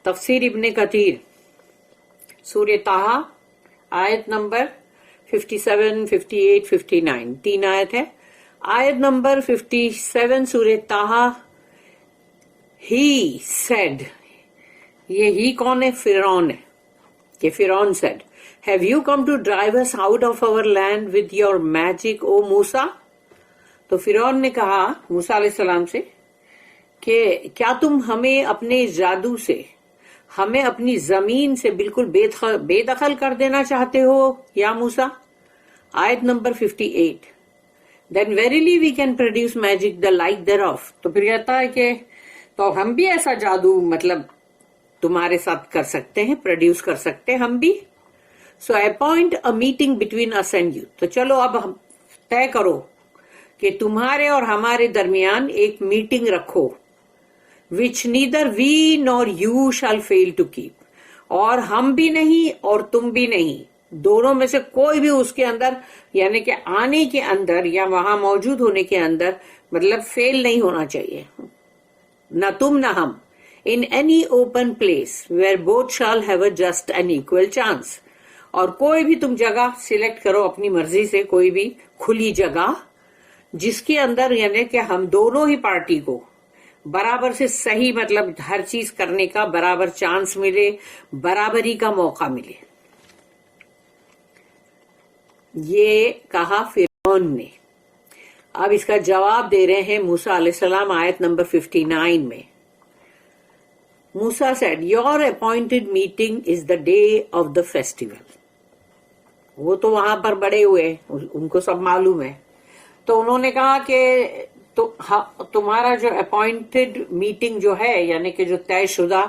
تفسیر ابن کثیر سورہ طٰہٰ آیت نمبر 57, 58, 59 تین آیت ہے. آیت نمبر 57 سورہ طٰہٰ. ہی سیڈ، یہ ہی کون ہے؟ فرعون ہے کہ فرعون said have you come to drive us out of our land with your magic O Musa. تو فرعون نے کہا موسیٰ علیہ السلام سے کہ کیا تم ہمیں اپنے جادو سے ہمیں اپنی زمین سے بالکل بے دخل کر دینا چاہتے ہو یا موسیٰ. آیت number 58 Then verily we can produce magic the like thereof. تو پھر کہتا ہے کہ تو ہم بھی ایسا جادو مطلب تمہارے ساتھ کر سکتے ہیں، پروڈیوس کر سکتے ہیں ہم بھی. So appoint a meeting between us and you. تو چلو اب ہم طے کرو کہ تمہارے اور ہمارے درمیان ایک میٹنگ رکھو which neither we nor you shall fail to keep. اور ہم بھی نہیں اور تم بھی نہیں، دونوں میں سے کوئی بھی اس کے اندر یعنی کہ آنے کے اندر یا وہاں موجود ہونے کے اندر مطلب فیل نہیں ہونا چاہیے، نہ تم نہ ہم. In any open place where both shall have a just and equal chance. اور کوئی بھی تم جگہ سلیکٹ کرو اپنی مرضی سے، کوئی بھی کھلی جگہ جس کے اندر یعنی کہ ہم دونوں ہی پارٹی کو برابر سے صحیح مطلب ہر چیز کرنے کا برابر چانس ملے، برابری کا موقع ملے. یہ کہا فرعون نے. اب اس کا جواب دے رہے ہیں موسیٰ علیہ السلام آیت نمبر 59 میں. موسیٰ said, your appointed meeting is the day of the festival. وہ تو وہاں پر بڑے ہوئے، ان کو سب معلوم ہے. تو انہوں نے کہا کہ تمہارا جو اپوائنٹڈ میٹنگ جو ہے یعنی کہ جو طے شدہ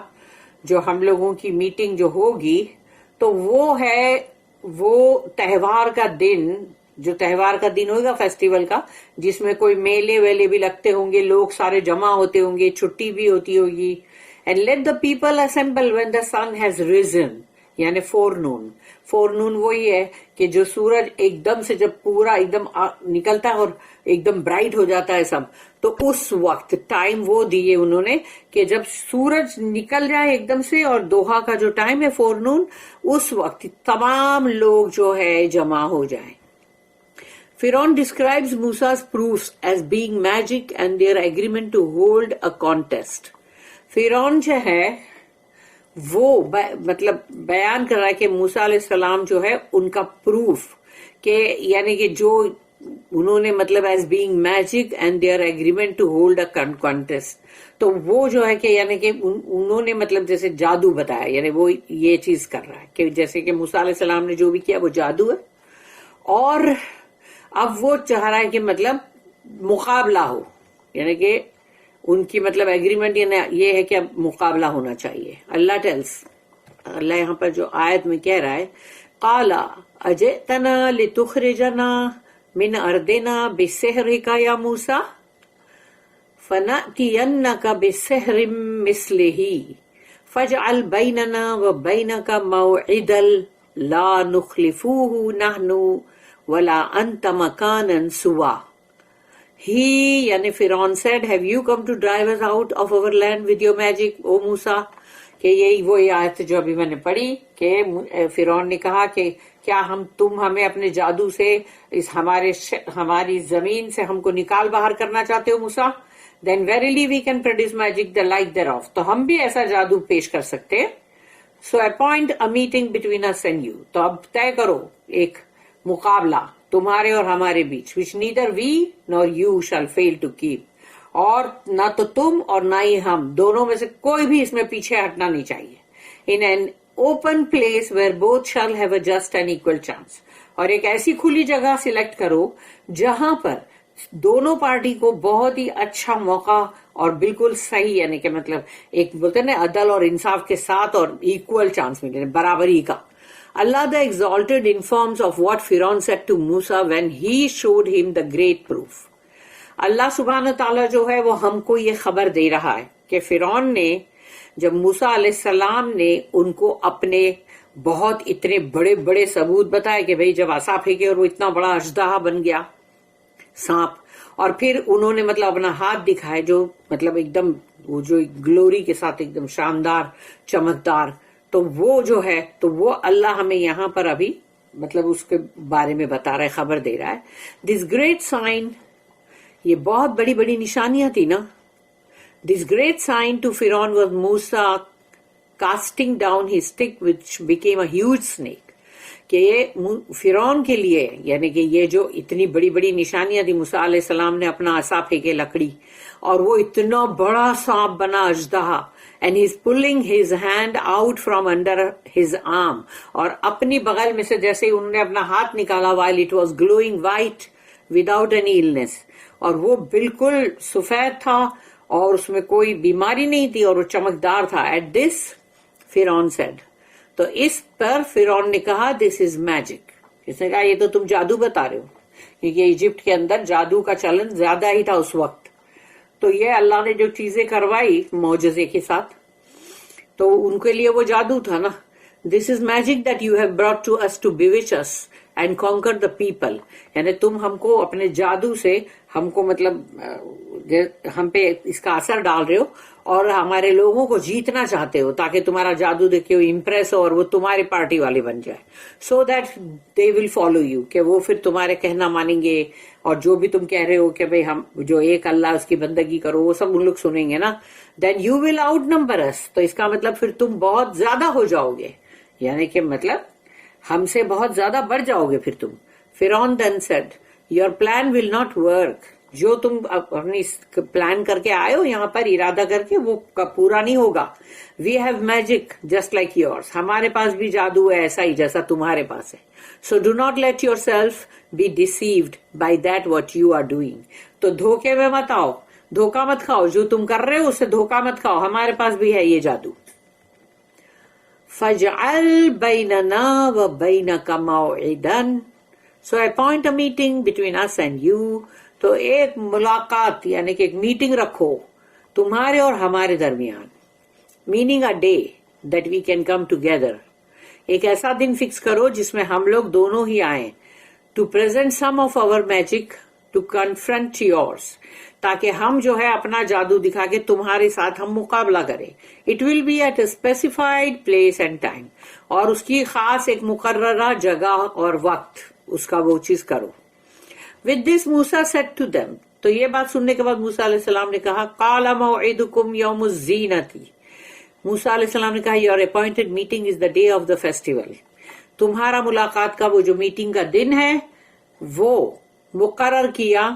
جو ہم لوگوں کی میٹنگ جو ہوگی تو وہ ہے وہ تہوار کا دن، جو تہوار کا دن ہوگا فیسٹیول کا، جس میں کوئی میلے ویلے بھی لگتے ہوں گے، لوگ سارے جمع ہوتے ہوں گے، چھٹی بھی ہوتی ہوگی. And let the people assemble when the sun has risen. یعنی فورنون. فورنون وہی ہے کہ جو سورج ایک دم سے جب پورا ایک دم نکلتا ہے اور ایک دم برائٹ ہو جاتا ہے سب، تو اس وقت ٹائم وہ دیے انہوں نے کہ جب سورج نکل جائے ایک دم سے اور دوحا کا جو ٹائم ہے فورنون، اس وقت تمام لوگ جو ہے جمع ہو جائیں. Pharaoh describes Musa's proofs as being magic and their agreement to hold a contest. فرعون جو ہے وہ مطلب بیان کر رہا ہے کہ موسیٰ علیہ السلام جو ہے ان کا پروف کہ یعنی کہ جو انہوں نے مطلب as being magic and their agreement to hold a contest, تو وہ جو ہے کہ یعنی کہ انہوں نے مطلب جیسے جادو بتایا، یعنی وہ یہ چیز کر رہا ہے کہ جیسے کہ موسیٰ علیہ السلام نے جو بھی کیا وہ جادو ہے، اور اب وہ چاہ رہا ہے کہ مطلب مقابلہ ہو، یعنی کہ ان کی مطلب ایگریمنٹ یہ ہے کہ اب مقابلہ ہونا چاہیے. اللہ یہاں پر جو آیت میں کہہ رہا ہے قَالَ أَجِئْتَنَا لِتُخْرِجَنَا مِنْ أَرْضِنَا بِسِحْرِكَ يَا مُوسَىٰ فَنَأْتِيَنَّكَ بِسِحْرٍ مِثْلِهِ فَاجْعَلْ بَيْنَنَا وَبَيْنَكَ مَوْعِدًا لَا نُخْلِفُوهُ نَحْنُ وَلَا أَنْتَ مَكَانًا سُوًى. He یعنی فرعون said, have you come to drive us out of our land with your magic, O Musa. کہ یہی وہی آیت جو ابھی میں نے پڑھی کہ فرعون نے کہا کہ کیا تم ہمیں اپنے جادو سے اس ہماری زمین سے ہم کو نکال باہر کرنا چاہتے ہو موسیٰ. Then verily we can produce magic the like thereof. تو ہم بھی ایسا جادو پیش کر سکتے ہیں. So appoint a meeting between us and you. تو اب طے کرو ایک مقابلہ تمہارے اور ہمارے بیچ which neither we nor you shall fail to keep. اور نہ تو تم اور نہ ہی ہم، دونوں میں سے کوئی بھی اس میں پیچھے ہٹنا نہیں چاہیے. In an open place where both shall have a just and equal chance. اور ایک ایسی کھلی جگہ سلیکٹ کرو جہاں پر دونوں پارٹی کو بہت ہی اچھا موقع اور بالکل صحیح یعنی کہ مطلب ایک بولتے ہیں نا عدل اور انصاف کے ساتھ اور ایکول چانس ملے، برابری کا. Allah the Exalted informs of what Pharaoh said to Musa when he showed him the great proof. اللہ سبحانہ تعالیٰ جو ہے وہ ہم کو یہ خبر دے رہا ہے کہ فرعون نے جب موسیٰ علیہ السلام نے ان کو اپنے بہت اتنے بڑے بڑے ثبوت بتائے کہ بھئی جب عصا پھینکے اور وہ اتنا بڑا اژدہا بن گیا سانپ، اور پھر انہوں نے مطلب اپنا ہاتھ دکھائے جو مطلب ایک دم وہ جو گلوری کے ساتھ ایک دم شاندار چمکدار. تو وہ جو ہے تو وہ اللہ ہمیں یہاں پر ابھی مطلب اس کے بارے میں بتا رہا ہے, خبر دے رہا ہے. دس گریٹ سائن, یہ بہت بڑی بڑی نشانیاں تھی نا. دس گریٹ سائن ٹو فرعون was Musa casting down his stick which became a huge snake. کہ یہ فرعون کے لیے یعنی کہ یہ جو اتنی بڑی بڑی نشانیاں تھی, موسیٰ علیہ السلام نے اپنا عصا پھینکے لکڑی اور وہ اتنا بڑا سانپ بنا اژدہا, and he's pulling his hand out from under his arm, اور اپنی بغل میں سے جیسے انہوں نے اپنا ہاتھ نکالا while it was glowing white without any illness, اور وہ بالکل سفید تھا اور اس میں کوئی بیماری نہیں تھی اور وہ چمکدار تھا. At this فرعون said, تو اس پر فرعون نے کہا this is magic. اس نے کہا یہ تو تم جادو بتا رہے ہو, کیونکہ ایجپٹ کے اندر جادو کا چلن زیادہ ہی تھا اس وقت. تو یہ اللہ نے جو چیزیں کروائی معجزے کے ساتھ تو ان کے لیے وہ جادو تھا نا. This is magic that you have brought to us to bewitch us and conquer the people. یعنی تم ہم کو اپنے جادو سے ہم کو مطلب ہم پہ اس کا اثر ڈال رہے ہو اور ہمارے لوگوں کو جیتنا چاہتے ہو تاکہ تمہارا جادو دیکھے وہ امپریس ہو اور وہ تمہاری پارٹی والے بن جائے. So that they will follow you, کہ وہ پھر تمہارے کہنا مانیں گے اور جو بھی تم کہہ رہے ہو کہ بھئی ہم جو ایک اللہ اس کی بندگی کرو وہ سب ان لوگ سنیں گے نا. Then you will outnumber us, تو اس کا مطلب پھر تم بہت زیادہ ہو جاؤ گے, یعنی کہ مطلب ہم سے بہت زیادہ بڑھ جاؤ گے پھر تم. فرعون then said, your plan will not work. جو تم اپنی پلان کر کے آئے ہو یہاں پر ارادہ کر کے وہ پورا نہیں ہوگا. We have magic just like yours. ہمارے پاس بھی جادو ہے ایسا ہی جیسا تمہارے پاس ہے. So do not let yourself be deceived by that what you are doing. تو دھوکے میں مت آؤ, دھوکا مت کھاؤ, جو تم کر رہے ہو اسے دھوکا مت کھاؤ, ہمارے پاس بھی ہے یہ جادو. فَاجْعَلْ بَيْنَنَا وَبَيْنَكَ مَوْعِدًا. So appoint a meeting between us and you. تو ایک ملاقات یعنی کہ ایک میٹنگ رکھو تمہارے اور ہمارے درمیان. Meaning a day that we can come together. ایک ایسا دن فکس کرو جس میں ہم لوگ دونوں ہی آئیں. To present some of our magic to confront yours, تاکہ ہم جو ہے اپنا جادو دکھا کے تمہارے ساتھ ہم مقابلہ کریں. It will be at a specified place and time, اور اس کی خاص ایک مقررہ جگہ اور وقت اس کا وہ چیز کرو. With this Musa said to them, تو یہ بات سننے کے بعد موسیٰ علیہ السلام نے کہا قال موعدکم یوم الزینۃ. موسیٰ علیہ السلام نے کہا your appointed meeting is the day of the festival. تمہارا ملاقات کا وہ جو میٹنگ کا دن ہے وہ مقرر کیا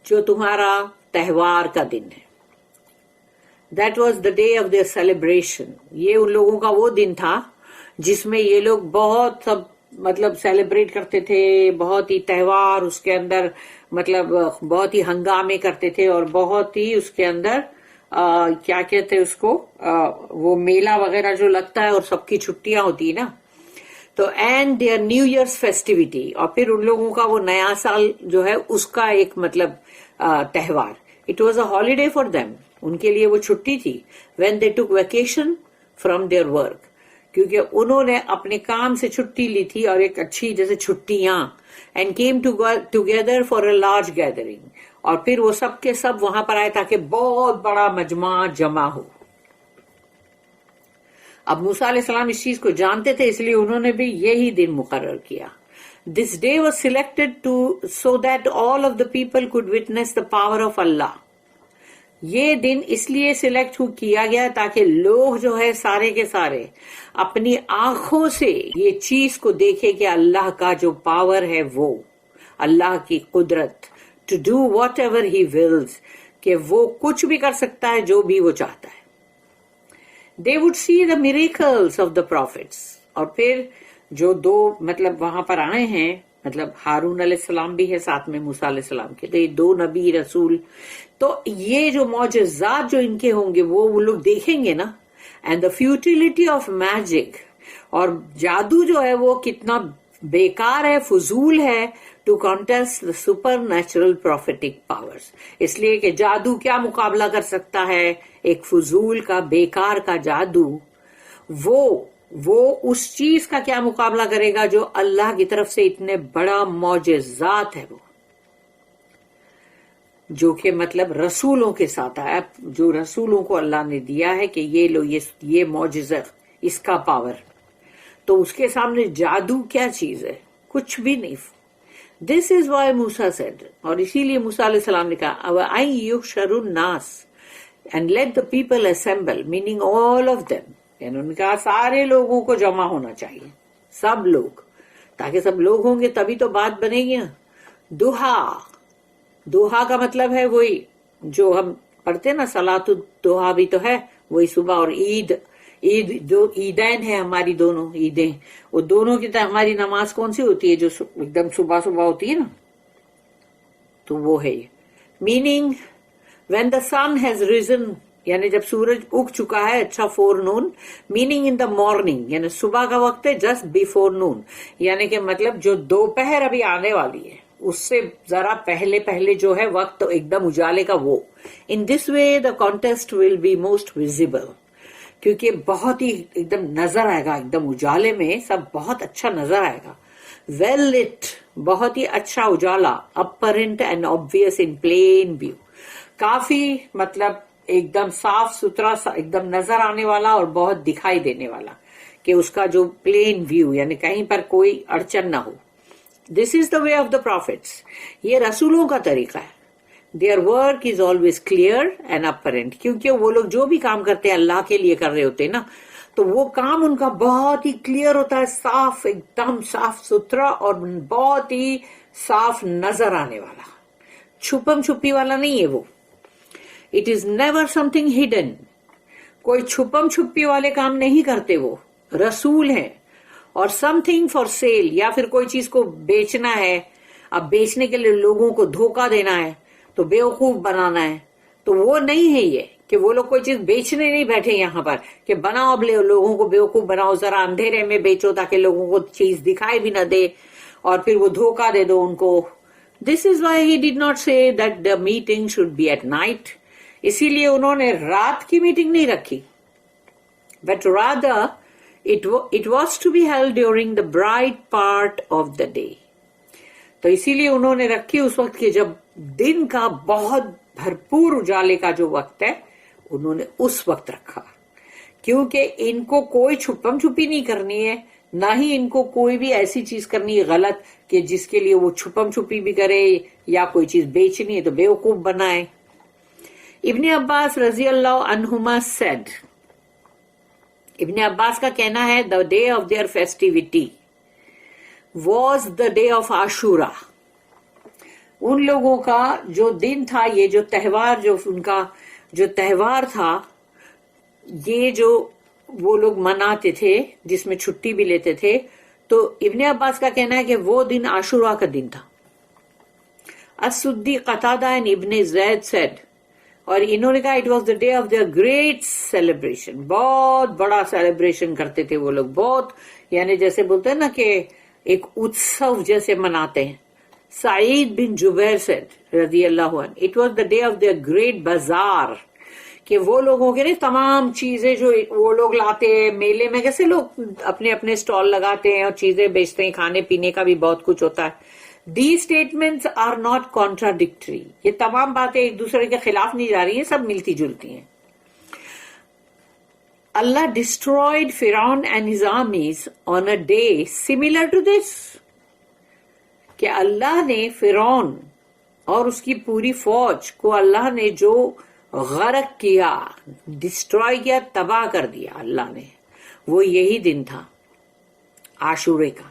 جو تمہارا تہوار کا دن ہے. That was the day of their celebration. یہ ان لوگوں کا وہ دن تھا جس میں یہ لوگ بہت سب مطلب سیلیبریٹ کرتے تھے, بہت ہی تہوار اس کے اندر مطلب بہت ہی ہنگامے کرتے تھے اور بہت ہی اس کے اندر کیا کہتے اس کو وہ میلہ وغیرہ جو لگتا ہے اور سب کی چھٹیاں ہوتی نا. تو اینڈ دیئر نیو ایئرس فیسٹیوٹی, اور پھر ان لوگوں کا وہ نیا سال جو ہے اس کا ایک مطلب تہوار. It was a holiday for them, ان کے لیے وہ چھٹی تھی. When they took vacation from their work, کیونکہ انہوں نے اپنے کام سے چھٹی لی تھی اور ایک اچھی جیسے چھٹیاں. And came together for a large gathering, اور پھر وہ سب کے سب وہاں پر آئے تاکہ بہت بڑا مجمع جمع ہو. اب موسیٰ علیہ السلام اس چیز کو جانتے تھے اس لیے انہوں نے بھی یہی دن مقرر کیا. This day was selected so that all of the people could witness the power of Allah. یہ دن اس لیے سلیکٹ کیا گیا تاکہ لوگ جو ہے سارے کے سارے اپنی آنکھوں سے یہ چیز کو دیکھے کہ اللہ کا جو پاور ہے وہ اللہ کی قدرت, to do whatever he wills, کہ وہ کچھ بھی کر سکتا ہے جو بھی وہ چاہتا ہے. They would see the miracles of the prophets. اور پھر جو دو مطلب وہاں پر آئے ہیں مطلب ہارون علیہ السلام بھی ہے ساتھ میں موسیٰ علیہ السلام کے, تو یہ دو نبی رسول, تو یہ جو معجزات جو ان کے ہوں گے وہ لوگ دیکھیں گے نا. And the futility of magic, اور جادو جو ہے وہ کتنا بیکار ہے, فضول ہے, to contest the supernatural prophetic powers. اس لیے کہ جادو کیا مقابلہ کر سکتا ہے ایک فضول کا بیکار کا جادو. وہ اس چیز کا کیا مقابلہ کرے گا جو اللہ کی طرف سے اتنے بڑا معجزات ہے. وہ جو کہ مطلب رسولوں کے ساتھ آیا, جو رسولوں کو اللہ نے دیا ہے کہ یہ لو یہ معجزہ, اس کا پاور, تو اس کے سامنے جادو کیا چیز ہے, کچھ بھی نہیں. دس از وائی موسیٰ said, اور اسی لیے موسیٰ علیہ السلام نے کہا وَأَن يُحْشَرُ النَّاسِ and let the people assemble, meaning all of them, یعنی انہوں نے کہا سارے لوگوں کو جمع ہونا چاہیے, سب لوگ, تاکہ سب لوگ ہوں گے تبھی تو بات بنے گی نا. دوہا کا مطلب ہے وہی جو ہم پڑھتے نا, صلاۃ الدوحا بھی تو ہے وہی صبح, اور عید جو عیدین ہے ہماری دونوں عیدیں, وہ دونوں کی ہماری نماز کون سی ہوتی ہے جو ایک دم صبح صبح ہوتی ہے نا, تو وہ ہے یہ. Meaning when the sun has risen, یعنی جب سورج اگ چکا ہے, اچھا forenoon, meaning in the morning, یعنی صبح کا وقت ہے, جسٹ بیفور نون, یعنی کہ مطلب جو دوپہر ابھی آنے والی ہے اس سے ذرا پہلے جو ہے وقت ایک دم اجالے کا, وہ in this way the contest will be most visible, کیونکہ بہت ہی ایک دم نظر آئے گا, ایک دم اجالے میں سب بہت اچھا نظر آئے گا. ویل لٹ, بہت ہی اچھا اجالا, apparent and obvious in plain view, کافی مطلب ایک دم صاف ستھرا ایک دم نظر آنے والا اور بہت دکھائی دینے والا, کہ اس کا جو پلین ویو یعنی کہیں پر کوئی اڑچن نہ ہو. دس از دا وے آف دا پروفیٹس, یہ رسولوں کا طریقہ ہے. Their work is always clear and apparent, کیونکہ وہ لوگ جو بھی کام کرتے ہیں اللہ کے لیے کر رہے ہوتے ہیں نا, تو وہ کام ان کا بہت ہی کلیئر ہوتا ہے, صاف, ایک دم صاف ستھرا اور بہت ہی صاف نظر آنے والا, چھپم چھپی والا نہیں ہے وہ. It is never some thing hidden, کوئی چھپم چھپی والے کام نہیں کرتے, وہ رسول ہیں. اور سم تھنگ فار سیل, یا پھر کوئی چیز کو بیچنا ہے, اب بیچنے کے لیے لوگوں کو دھوکہ دینا ہے تو بیوقوف بنانا ہے, تو وہ نہیں ہے یہ کہ وہ لوگ کوئی چیز بیچنے نہیں بیٹھے یہاں پر کہ بناؤ, اب لوگوں کو بیوقوف بناؤ, ذرا اندھیرے میں بیچو تاکہ لوگوں کو چیز دکھائی بھی نہ دے اور پھر وہ دھوکہ دے دو ان کو. This is why he did not say that the meeting should be at night, اسی لیے انہوں نے رات کی میٹنگ نہیں رکھی, but rather it was to be held during the bright part of the day. تو اسی لیے انہوں نے رکھی اس وقت کے جب دن کا بہت بھرپور اجالے کا جو وقت ہے, انہوں نے اس وقت رکھا, کیونکہ ان کو کوئی چھپم چھپی نہیں کرنی ہے, نہ ہی ان کو کوئی بھی ایسی چیز کرنی ہے غلط کہ جس کے لیے وہ چھپم چھپی بھی کرے, یا کوئی چیز بیچنی ہے تو بیوقوف بنائے. ابن عباس رضی اللہ عنہما said, ابن عباس کا کہنا ہے the day of their festivity was the day of Ashura. ان لوگوں کا جو دن تھا, یہ جو تہوار, جو ان کا جو تہوار تھا, یہ جو وہ لوگ مناتے تھے جس میں چھٹی بھی لیتے تھے, تو ابن عباس کا کہنا ہے کہ وہ دن عاشورہ کا دن تھا. السدی قتادہ and ابن زید said, اور انہوں نے کہا it was the day of the great celebration, بہت بڑا سیلیبریشن کرتے تھے وہ لوگ, بہت, یعنی جیسے بولتے ہیں نا کہ ایک اتسو جیسے مناتے ہیں. سعید بن جبیر said رضی اللہ عنہ, it was the day of the great بازار, کہ وہ لوگوں کے تمام چیزیں جو وہ لوگ لاتے ہیں میلے میں, کیسے لوگ اپنے اپنے اسٹال لگاتے ہیں اور چیزیں بیچتے ہیں, کھانے پینے کا بھی بہت کچھ ہوتا ہے. These statements are not contradictory. یہ تمام باتیں ایک دوسرے کے خلاف نہیں جا رہی ہیں, سب ملتی جلتی ہیں. Allah destroyed Pharaoh and his armies on a day similar to this. کہ اللہ نے فرعون اور اس کی پوری فوج کو اللہ نے جو غرق کیا, ڈسٹروائے کیا, تباہ کر دیا اللہ نے, وہ یہی دن تھا عاشورے کا.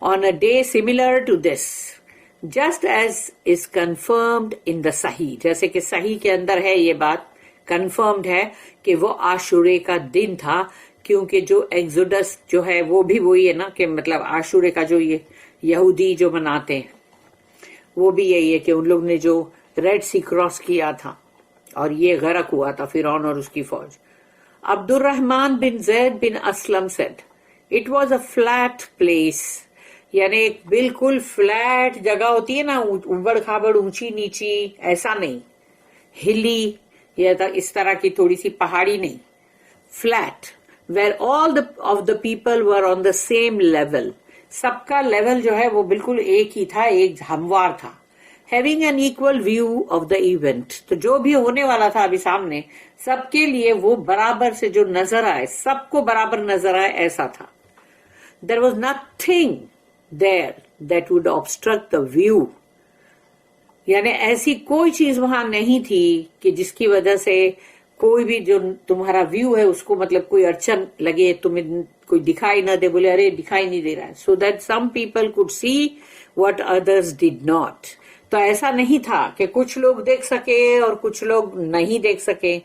On a day similar to this, just as is confirmed in the Sahih, جیسے کہ صحیح کے اندر ہے یہ بات کنفرمڈ ہے کہ وہ عاشورے کا دن تھا, کیونکہ جو ایگزوڈس جو ہے وہ بھی وہی ہے نا, کہ مطلب عاشورے کا جو یہ یہودی جو مناتے ہیں وہ بھی یہی ہے کہ ان لوگ نے جو ریڈ سی کراس کیا تھا اور یہ غرق ہوا تھا فرعون اور اس کی فوج. عبد الرحمن بن زید بن Aslam said, it was a flat place, یعنی ایک بالکل فلیٹ جگہ ہوتی ہے نا, اوبڑ کھابڑ, اونچی نیچی, ایسا نہیں, ہلی یا اس طرح کی تھوڑی سی پہاڑی نہیں, flat, where all of the people were on the same level, سب کا لیول جو ہے وہ بالکل ایک ہی تھا, ایک ہموار تھا. having an equal view of the event. تو جو بھی ہونے والا تھا ابھی سامنے سب کے لیے وہ برابر سے جو نظر آئے، سب کو برابر نظر آئے، ایسا تھا. There was nothing there that would obstruct the view. یعنی ایسی کوئی چیز وہاں نہیں تھی کہ جس کی وجہ سے کوئی بھی جو تمہارا ویو ہے اس کو مطلب کوئی اڑچن لگے، تمہیں کوئی دکھائی نہ دے، بولے ارے دکھائی نہیں دے رہا ہے. So that some people could see what others did not. تو ایسا نہیں تھا کہ کچھ لوگ دیکھ سکے اور کچھ لوگ نہیں دیکھ سکے،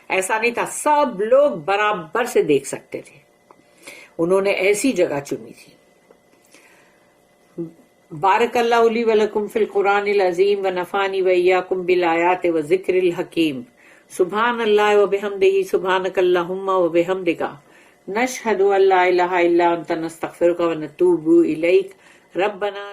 ایسا نہیں تھا، سب لوگ برابر سے دیکھ سکتے تھے. انہوں نے ایسی جگہ چنی تھی. بارک اللہ لی ولکم فی القرآن العظیم ونفعنی وإیاکم بالآیات وذکر الحکیم. سبحان اللہ وبحمدہ، سبحانک اللہم وبحمدک، نشہد ان لا الہ الا انت نستغفرک ونتوب الیک. ربنا